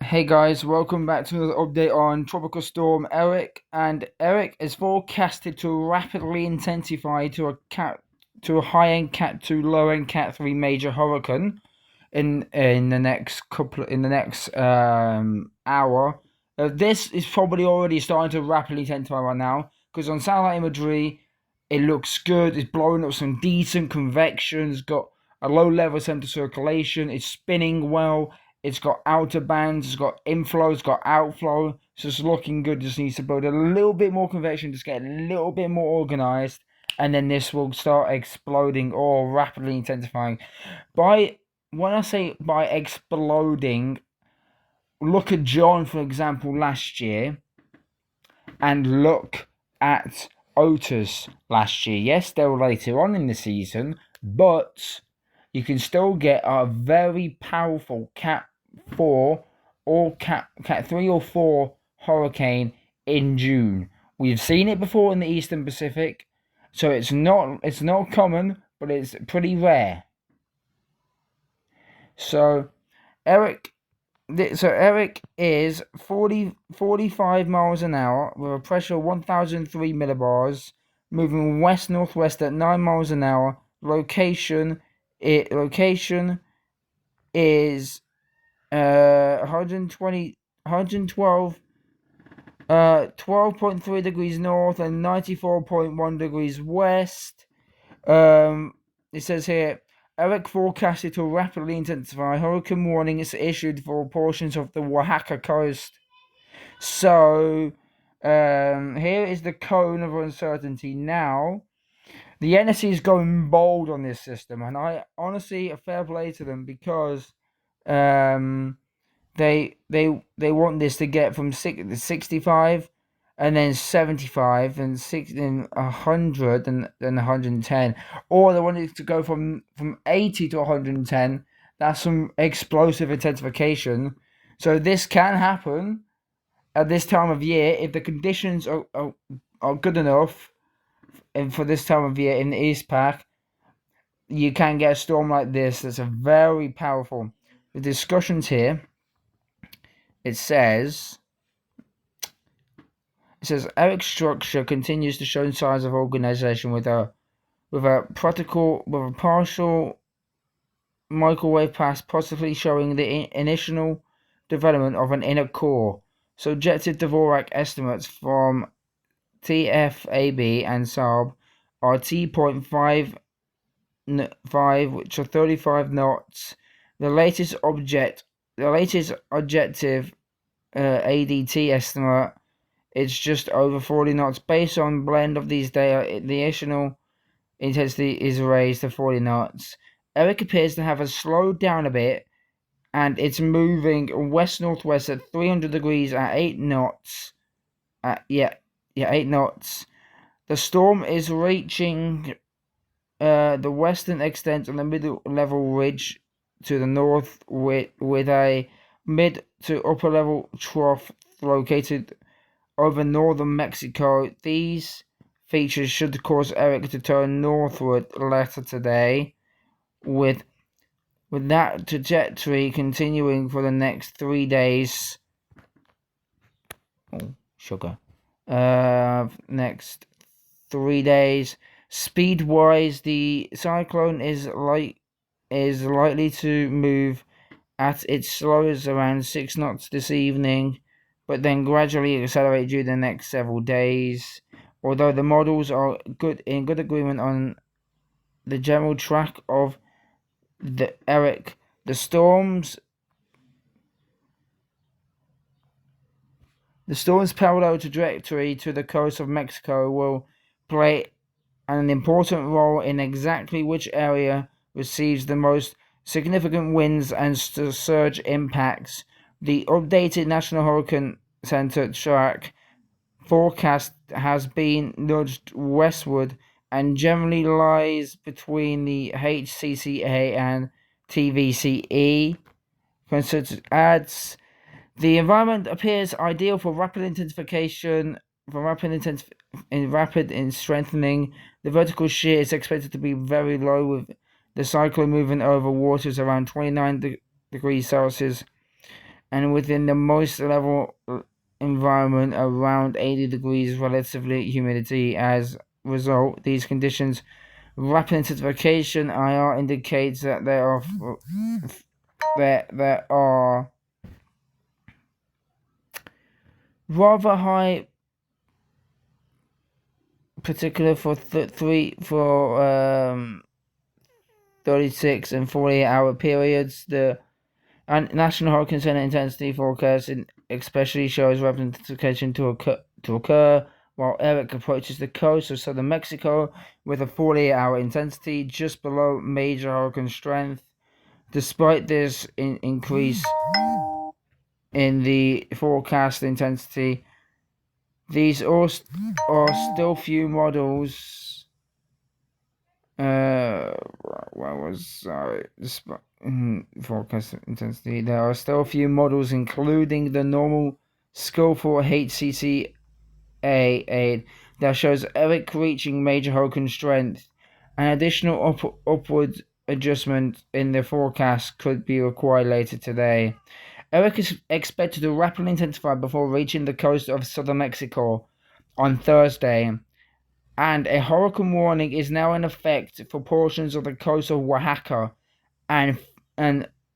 Hey guys, welcome back to another update on Tropical Storm Erick. And Erick is forecasted to rapidly intensify to a high-end Cat 2, low-end Cat 3 major hurricane in the next hour. This is probably already starting to rapidly intensify right now because on satellite imagery it looks good. It's blowing up some decent convection. It's got a low level center circulation. It's spinning well. It's got outer bands. It's got inflow. It's got outflow. So it's looking good. Just needs to build a little bit more convection. Just get a little bit more organized, and then this will start exploding or rapidly intensifying. By When I say by exploding, look at John for example last year, and look at Otis last year. Yes, they were later on in the season, but you can still get a very powerful Cat 4 or Cat 3 or 4 hurricane in June. We've seen it before in the Eastern Pacific, so it's not common, but it's pretty rare. So Erick Erick is 45 miles an hour with a pressure of 1003 millibars, moving west-northwest at 9 miles an hour. Location is 120 112 12.3 degrees north and 94.1 degrees west. It says here, Erick forecasted to rapidly intensify. Hurricane warning is issued for portions of the Oaxaca coast. So, here is the cone of uncertainty. Now, the NSC is going bold on this system, and I honestly, a fair play to them because they want this to get from 65 and then 75 and 60 and 100 and then 110, or they want it to go from 80 to 110. That's some explosive intensification. So this can happen at this time of year if the conditions are good enough. And for this time of year in the East Pack, you can get a storm like this that's a very powerful. The discussions here, it says Erick's structure continues to show signs of organization with a partial microwave path, possibly showing the initial development of an inner core. Subjective Dvorak estimates from TFAB and SARB are T.55, which are 35 knots. The latest objective ADT estimate is just over 40 knots. Based on blend of these data, the initial intensity is raised to 40 knots. Erick appears to have slowed down a bit, and it's moving west-northwest at 300 degrees at 8 knots. 8 knots. The storm is reaching the western extent of the middle-level ridge to the north with a mid to upper-level trough located over northern Mexico. These features should cause Erick to turn northward later today, with that trajectory continuing for the next 3 days. Oh, sugar. Next 3 days. Speed-wise, the cyclone is likely to move at its slowest around 6 knots this evening, but then gradually accelerate during the next several days. Although the models are in good agreement on the general track of the Erick, the storm's parallel trajectory to the coast of Mexico will play an important role in exactly which area receives the most significant winds and surge impacts. The updated National Hurricane Center track forecast has been nudged westward and generally lies between the HCCA and TVCE. Consensus adds, the environment appears ideal for rapid intensification, rapid in strengthening. The vertical shear is expected to be very low, with the cyclone moving over waters around 29 degrees Celsius. and within the moist level environment around 80 degrees relatively humidity. As a result, these conditions rapid intensification IR indicates that there are rather high particular for 36 and 48 hour periods. The National Hurricane Center intensity forecast especially shows rapid intensification to occur while Erick approaches the coast of southern Mexico with a 48-hour intensity just below major hurricane strength. Despite this increase in the forecast intensity, these are still few models. Forecast intensity? There are still a few models, including the normal skillful HCCA aid that shows Erick reaching major hurricane strength. An additional upward adjustment in the forecast could be required later today. Erick is expected to rapidly intensify before reaching the coast of southern Mexico on Thursday, and a hurricane warning is now in effect for portions of the coast of Oaxaca, and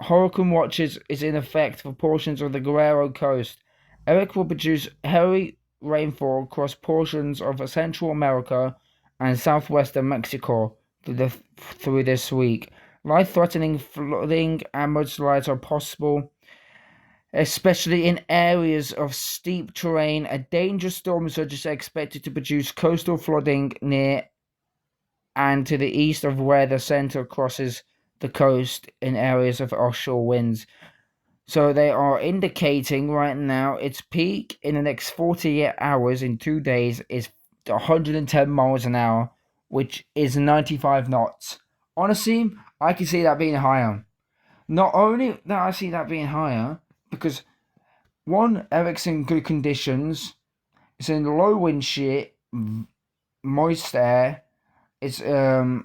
hurricane watches is in effect for portions of the Guerrero coast. Erick will produce heavy rainfall across portions of Central America and southwestern Mexico through this week. Life-threatening flooding and mudslides are possible, especially in areas of steep terrain. A dangerous storm surge is expected to produce coastal flooding near and to the east of where the center crosses the coast in areas of offshore winds. So they are indicating right now its peak in the next 48 hours in 2 days is 110 miles an hour, which is 95 knots. Honestly, I can see that being higher. Not only that I see that being higher, because one, Erick's in good conditions. It's in low wind shear, moist air. It's a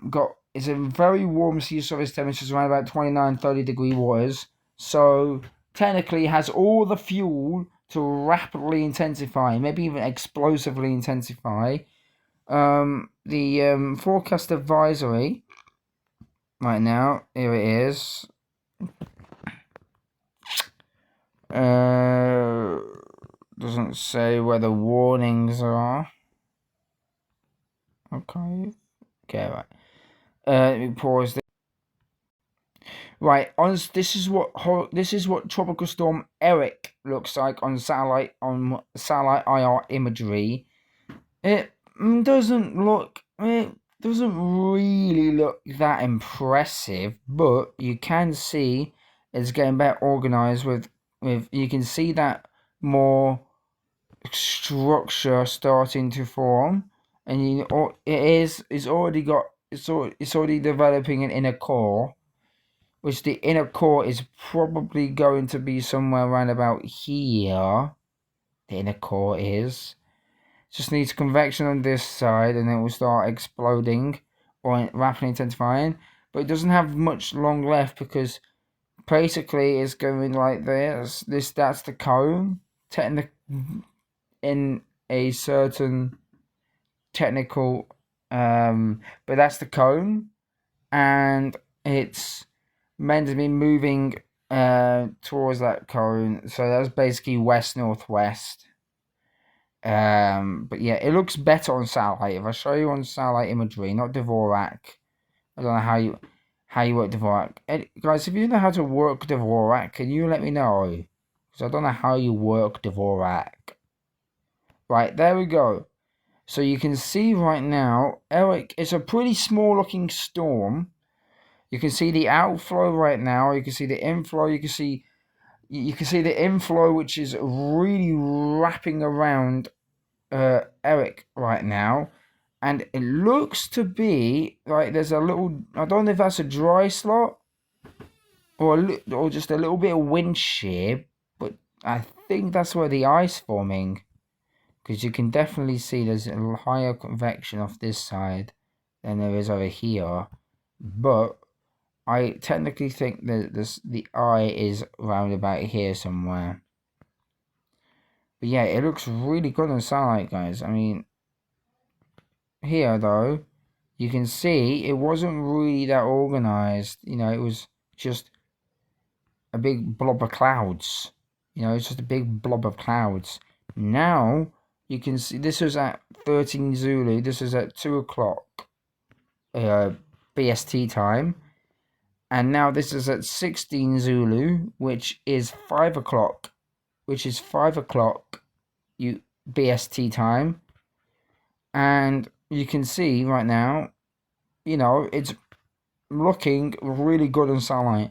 very warm sea surface temperatures around about 29-30 degree waters. So technically has all the fuel to rapidly intensify, maybe even explosively intensify. The forecast advisory right now, here it is. Doesn't say where the warnings are. Okay, right. Let me pause this. Right, this is what Tropical Storm Erick looks like on satellite IR imagery. It doesn't really look that impressive, but you can see it's getting better organized with you can see that more structure starting to form, and it's already developing an inner core, which the inner core is probably going to be somewhere around about here. The inner core just needs convection on this side, and it will start exploding or rapidly intensifying. But it doesn't have much long left, because basically it's going like this. That's the cone. In a certain technical, but that's the cone, and it's meant to be moving towards that cone. So that's basically west northwest. But yeah, it looks better on satellite. If I show you on satellite imagery, not Dvorak, I don't know how you work Dvorak. Guys, if you know how to work Dvorak, can you let me know? Because I don't know how you work Dvorak. Right, there we go. So you can see right now, Erick is a pretty small looking storm. You can see the outflow right now. You can see the inflow. You can see the inflow, which is really wrapping around Erick right now. And it looks to be like there's a little, I don't know if that's a dry slot or just a little bit of wind shear, but I think that's where the ice forming, because you can definitely see there's a higher convection off this side than there is over here. But I technically think that the eye is round about here somewhere. But yeah, it looks really good on satellite, guys. I mean, here though, you can see it wasn't really that organized. You know, it was just a big blob of clouds. You know, it's just a big blob of clouds. Now you can see this was at 13 Zulu. This was at 2 o'clock BST time. And now this is at 16 Zulu, which is 5 o'clock. Which is 5 o'clock BST time. And you can see right now, you know, it's looking really good on sunlight.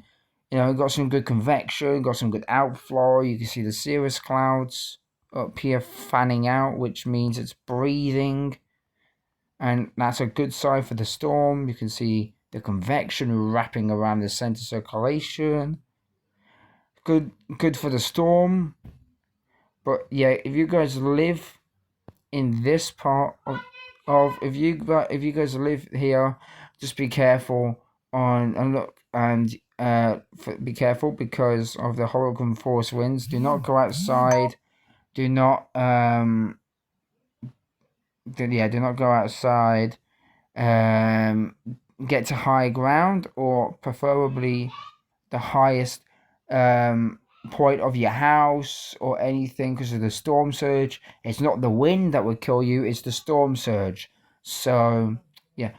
You know, got some good convection, got some good outflow. You can see the cirrus clouds up here fanning out, which means it's breathing. And that's a good sign for the storm. You can see the convection wrapping around the center circulation. Good for the storm. But yeah, if you guys live in this part of if you guys live here, just be careful be careful because of the hurricane force winds. Do not go outside. Do not do not go outside. Get to high ground, or preferably the highest point of your house or anything, because of the storm surge. It's not the wind that would kill you, it's the storm surge. So yeah,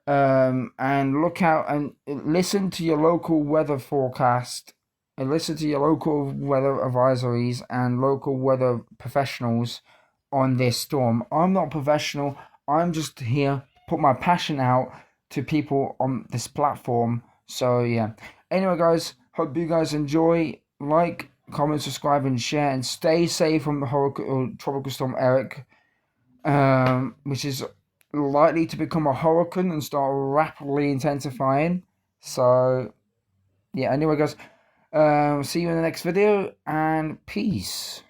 and look out and listen to your local weather forecast, and listen to your local weather advisories and local weather professionals on this storm. I'm not professional. I'm just here put my passion out to people on this platform. So yeah, anyway guys, hope you guys enjoy. Like, comment, subscribe, and share, and stay safe from the tropical storm Erick, which is likely to become a hurricane and start rapidly intensifying. So yeah, anyway guys, see you in the next video, and peace.